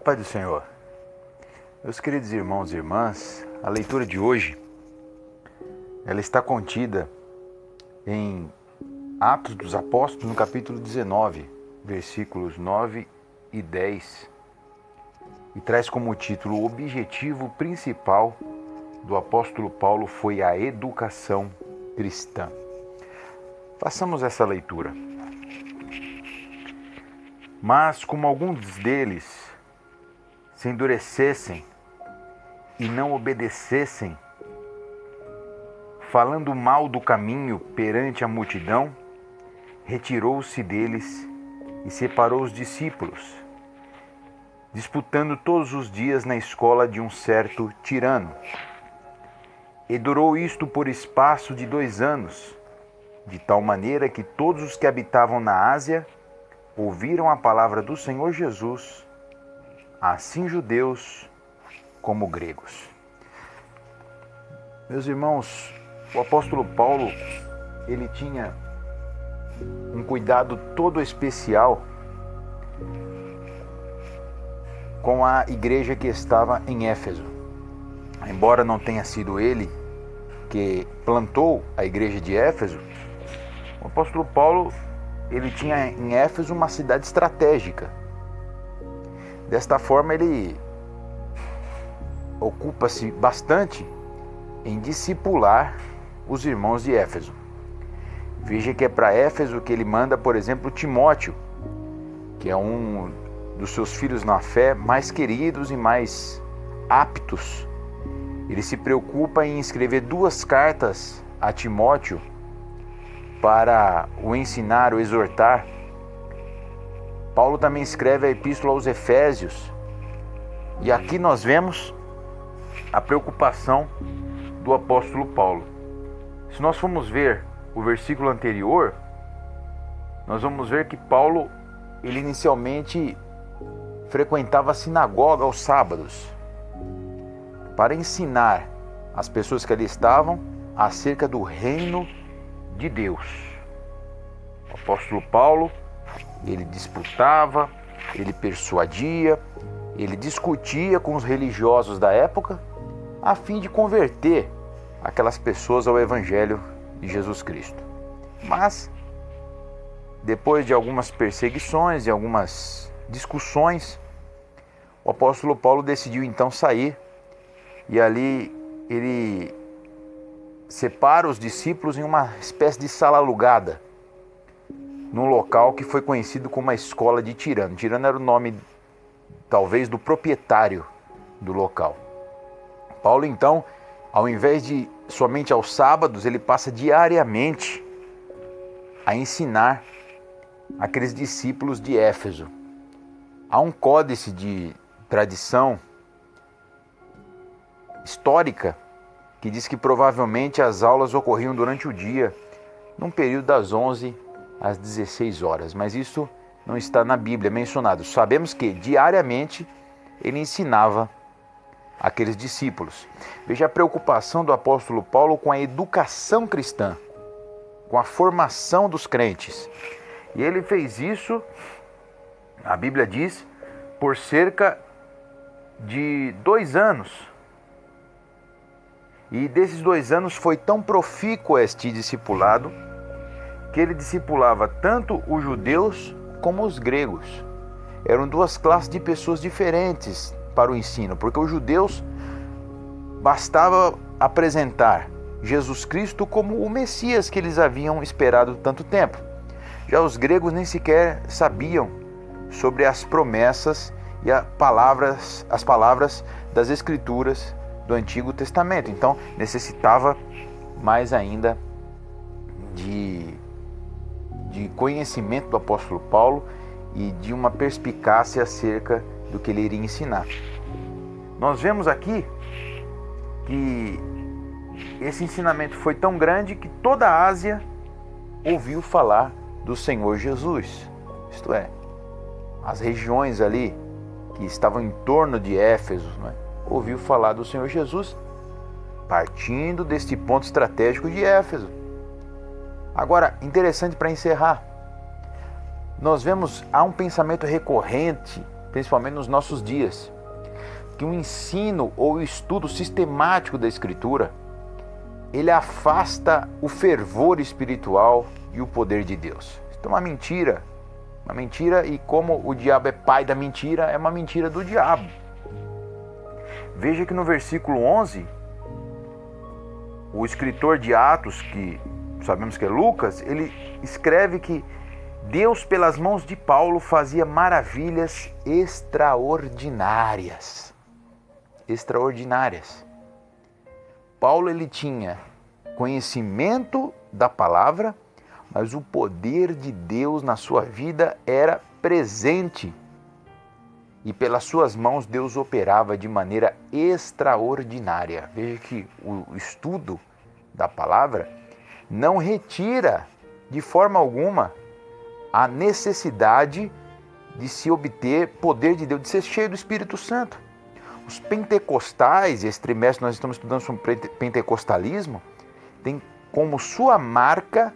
Pai do Senhor, meus queridos irmãos e irmãs, a leitura de hoje, ela está contida em Atos dos Apóstolos, no capítulo 19, versículos 9 e 10, e traz como título: o objetivo principal do apóstolo Paulo foi a educação cristã. Façamos essa leitura. Mas como alguns deles se endurecessem e não obedecessem, falando mal do caminho perante a multidão, retirou-se deles e separou os discípulos, disputando todos os dias na escola de um certo tirano. E durou isto por espaço de 2 anos, de tal maneira que todos os que habitavam na Ásia ouviram a palavra do Senhor Jesus, assim judeus como gregos. Meus irmãos, o apóstolo Paulo, ele tinha um cuidado todo especial com a igreja que estava em Éfeso. Embora não tenha sido ele que plantou a igreja de Éfeso, o apóstolo Paulo, ele tinha em Éfeso uma cidade estratégica. Desta forma, ele ocupa-se bastante em discipular os irmãos de Éfeso. Veja que é para Éfeso que ele manda, por exemplo, Timóteo, que é um dos seus filhos na fé mais queridos e mais aptos. Ele se preocupa em escrever 2 cartas a Timóteo para o ensinar, o exortar. Paulo também escreve a epístola aos Efésios. E aqui nós vemos a preocupação do apóstolo Paulo. Se nós formos ver o versículo anterior, nós vamos ver que Paulo, ele inicialmente frequentava a sinagoga aos sábados para ensinar as pessoas que ali estavam acerca do reino de Deus. O apóstolo Paulo, ele disputava, ele persuadia, ele discutia com os religiosos da época a fim de converter aquelas pessoas ao Evangelho de Jesus Cristo. Mas, depois de algumas perseguições e algumas discussões, o apóstolo Paulo decidiu então sair e ali ele separa os discípulos em uma espécie de sala alugada, num local que foi conhecido como a escola de Tirano. Tirano era o nome, talvez, do proprietário do local. Paulo, então, ao invés de somente aos sábados, ele passa diariamente a ensinar aqueles discípulos de Éfeso. Há um códice de tradição histórica que diz que provavelmente as aulas ocorriam durante o dia, num período das 11 às 16 horas, mas isso não está na Bíblia mencionado. Sabemos que diariamente ele ensinava aqueles discípulos. Veja a preocupação do apóstolo Paulo com a educação cristã, com a formação dos crentes. E ele fez isso, a Bíblia diz, por cerca de 2 anos. E desses 2 anos foi tão profícuo este discipulado que ele discipulava tanto os judeus como os gregos. Eram 2 classes de pessoas diferentes para o ensino, porque os judeus bastava apresentar Jesus Cristo como o Messias que eles haviam esperado tanto tempo. Já os gregos nem sequer sabiam sobre as promessas e as palavras das Escrituras do Antigo Testamento. Então necessitava mais ainda de conhecimento do apóstolo Paulo e de uma perspicácia acerca do que ele iria ensinar. Nós vemos aqui que esse ensinamento foi tão grande que toda a Ásia ouviu falar do Senhor Jesus. Isto é, as regiões ali que estavam em torno de Éfeso, ouviu falar do Senhor Jesus, partindo deste ponto estratégico de Éfeso. Agora, interessante para encerrar, nós vemos, há um pensamento recorrente principalmente nos nossos dias, que o ensino ou o estudo sistemático da Escritura, ele afasta o fervor espiritual e o poder de Deus. Isso é uma mentira, e como o diabo é pai da mentira, é uma mentira do diabo. Veja que no versículo 11, o escritor de Atos, que sabemos que é Lucas, ele escreve que Deus, pelas mãos de Paulo, fazia maravilhas extraordinárias. Extraordinárias. Paulo, ele tinha conhecimento da palavra, mas o poder de Deus na sua vida era presente. E pelas suas mãos Deus operava de maneira extraordinária. Veja que o estudo da palavra não retira de forma alguma a necessidade de se obter poder de Deus, de ser cheio do Espírito Santo. Os pentecostais, esse trimestre nós estamos estudando sobre pentecostalismo, tem como sua marca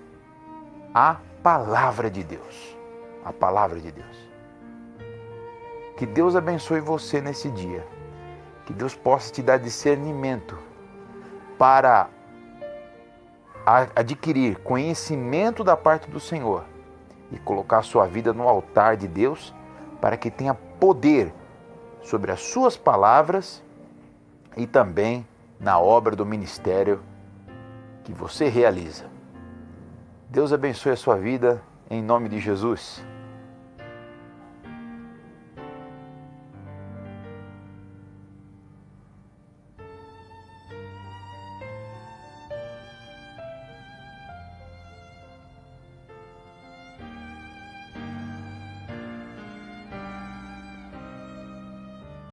a palavra de Deus. A palavra de Deus. Que Deus abençoe você nesse dia. Que Deus possa te dar discernimento para adquirir conhecimento da parte do Senhor e colocar a sua vida no altar de Deus para que tenha poder sobre as suas palavras e também na obra do ministério que você realiza. Deus abençoe a sua vida em nome de Jesus.